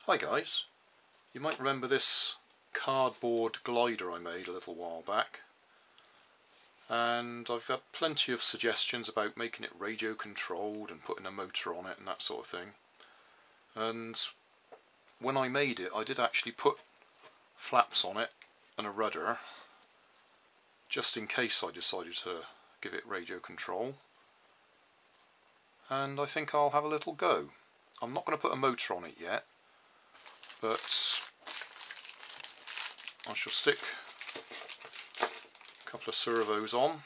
Hi guys, you might remember this cardboard glider I made a little while back, and I've got plenty of suggestions about making it radio controlled and putting a motor on it and that sort of thing. And when I made it I did actually put flaps on it and a rudder just in case I decided to give it radio control, and I think I'll have a little go. I'm not going to put a motor on it yet, but I shall stick a couple of servos on,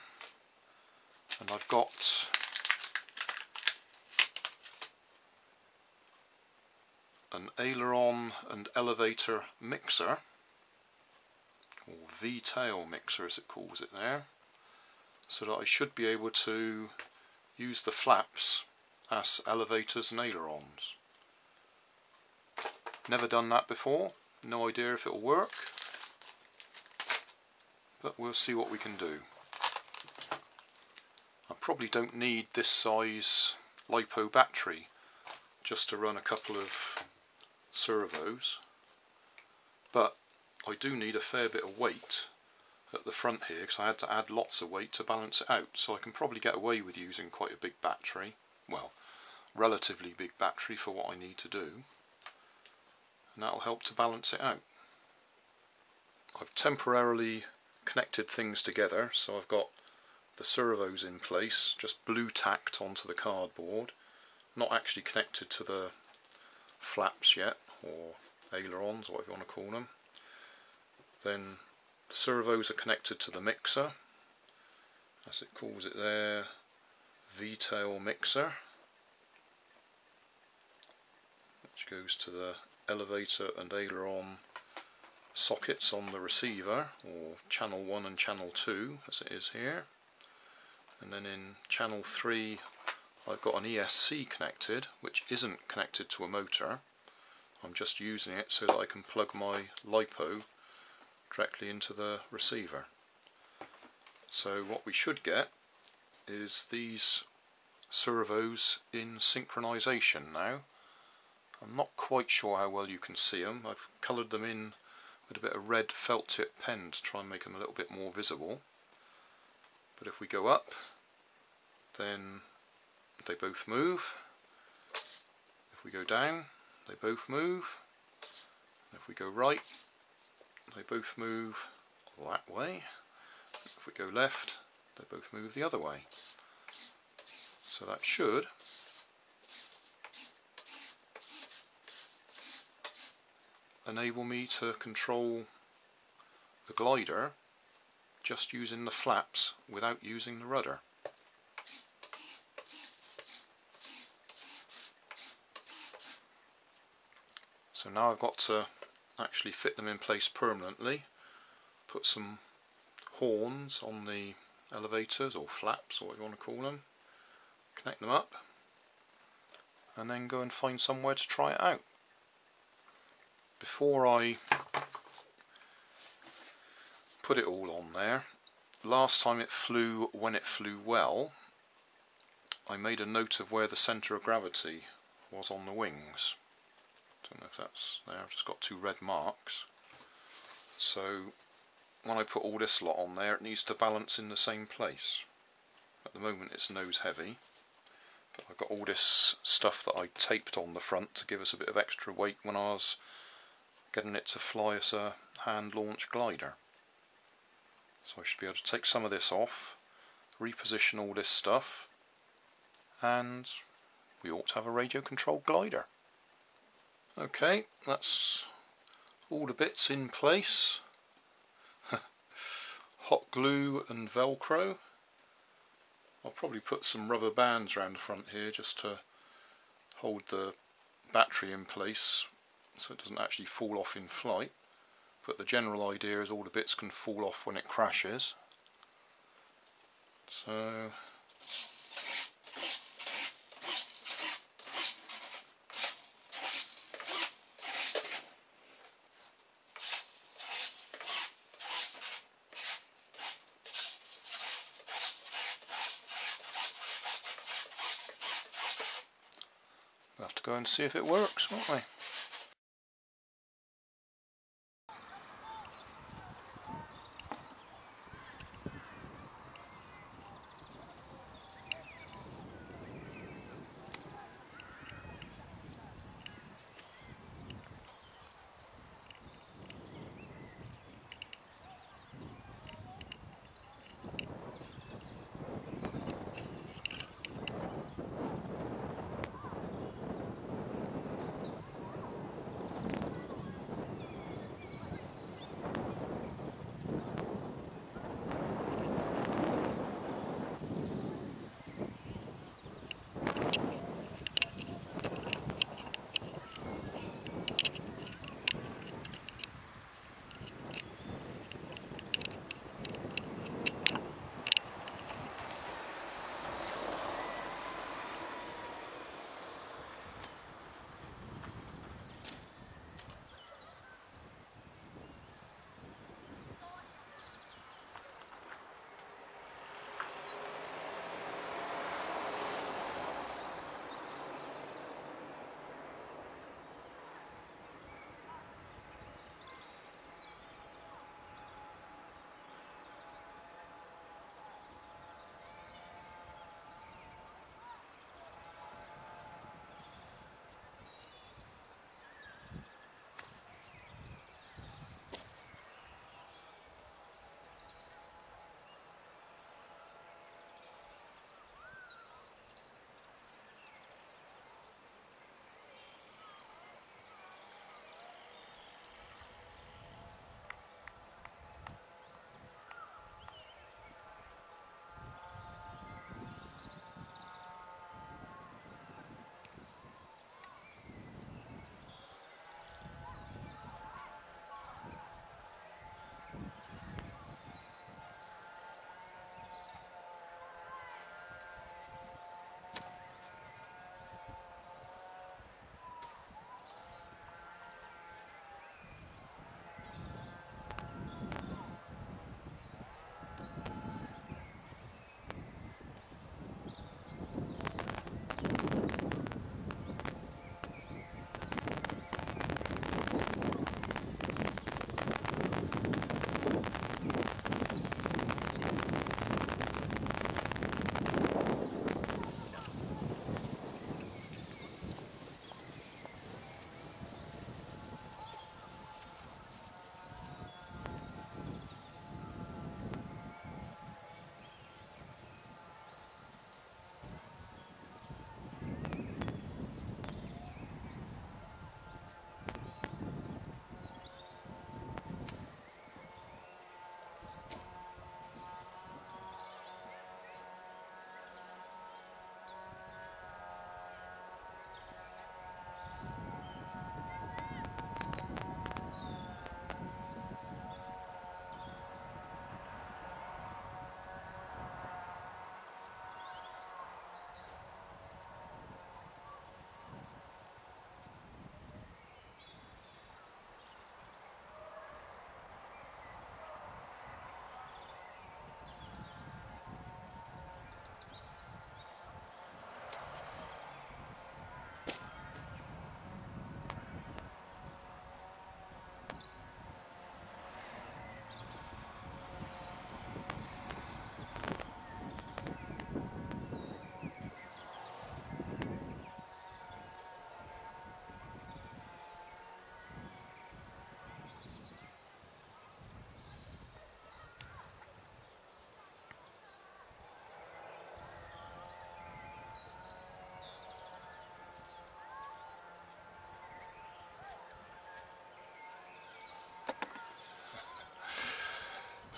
and I've got an aileron and elevator mixer, or V-tail mixer as it calls it there, so that I should be able to use the flaps as elevators and ailerons. Never done that before, no idea if it'll work, but we'll see what we can do. I probably don't need this size LiPo battery just to run a couple of servos, but I do need a fair bit of weight at the front here because I had to add lots of weight to balance it out, so I can probably get away with using quite a big battery, well, relatively big battery for what I need to do, and that'll help to balance it out. I've temporarily connected things together, so I've got the servos in place, just blue tacked onto the cardboard, not actually connected to the flaps yet, or ailerons, whatever you want to call them. Then the servos are connected to the mixer, as it calls it there, V-tail mixer, which goes to the elevator and aileron sockets on the receiver, or channel 1 and channel 2 as it is here. And then in channel 3 I've got an ESC connected, which isn't connected to a motor. I'm just using it so that I can plug my LiPo directly into the receiver. So what we should get is these servos in synchronization now. I'm not quite sure how well you can see them. I've coloured them in with a bit of red felt tip pen to try and make them a little bit more visible. But if we go up, then they both move. If we go down, they both move. And if we go right, they both move that way. If we go left, they both move the other way. So that should enable me to control the glider just using the flaps without using the rudder. So now I've got to actually fit them in place permanently, put some horns on the elevators or flaps or what you want to call them, connect them up, and then go and find somewhere to try it out. Before I put it all on there, last time it flew, when it flew well, I made a note of where the centre of gravity was on the wings. Don't know if that's there, I've just got two red marks. So when I put all this lot on there, it needs to balance in the same place. At the moment it's nose heavy, but I've got all this stuff that I taped on the front to give us a bit of extra weight when I was getting it to fly as a hand-launched glider. So I should be able to take some of this off, reposition all this stuff, and we ought to have a radio-controlled glider. Okay, that's all the bits in place. Hot glue and Velcro. I'll probably put some rubber bands around the front here just to hold the battery in place so it doesn't actually fall off in flight, but the general idea is all the bits can fall off when it crashes. So we'll have to go and see if it works, won't we?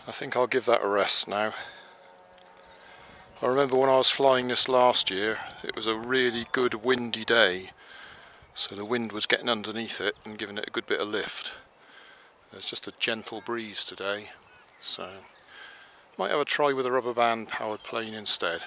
I think I'll give that a rest now. I remember when I was flying this last year, it was a really good windy day, so the wind was getting underneath it and giving it a good bit of lift. There's just a gentle breeze today, so might have a try with a rubber band powered plane instead.